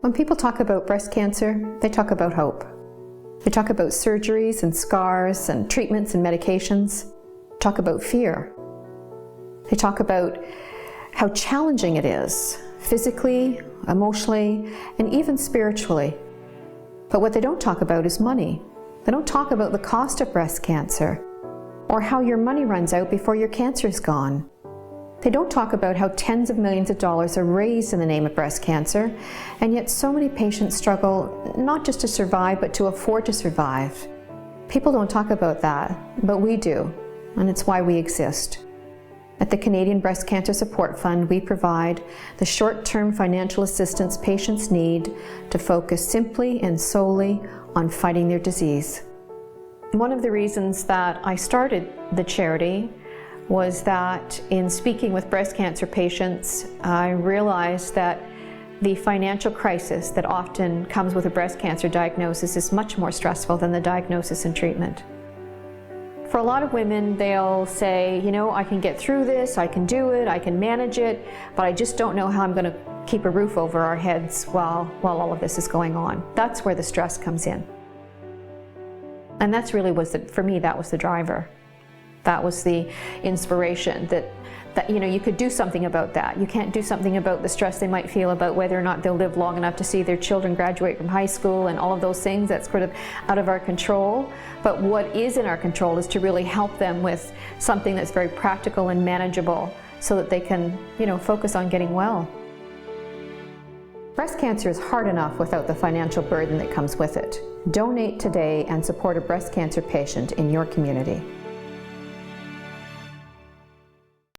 When people talk about breast cancer, they talk about hope. They talk about surgeries and scars and treatments and medications. They talk about fear. They talk about how challenging it is, physically, emotionally, and even spiritually. But what they don't talk about is money. They don't talk about the cost of breast cancer, or how your money runs out before your cancer is gone. They don't talk about how tens of millions of dollars are raised in the name of breast cancer, and yet so many patients struggle not just to survive, but to afford to survive. People don't talk about that, but we do, and it's why we exist. At the Canadian Breast Cancer Support Fund, we provide the short-term financial assistance patients need to focus simply and solely on fighting their disease. One of the reasons that I started the charity was that in speaking with breast cancer patients, I realized that the financial crisis that often comes with a breast cancer diagnosis is much more stressful than the diagnosis and treatment. For a lot of women, they'll say, you know, I can get through this, I can do it, I can manage it, but I just don't know how I'm going to keep a roof over our heads while all of this is going on. That's where the stress comes in. And that's really for me, that was the driver. That was the inspiration that you know, you could do something about that. You can't do something about the stress they might feel about whether or not they'll live long enough to see their children graduate from high school and all of those things. That's sort of out of our control. But what is in our control is to really help them with something that's very practical and manageable so that they can, you know, focus on getting well. Breast cancer is hard enough without the financial burden that comes with it. Donate today and support a breast cancer patient in your community.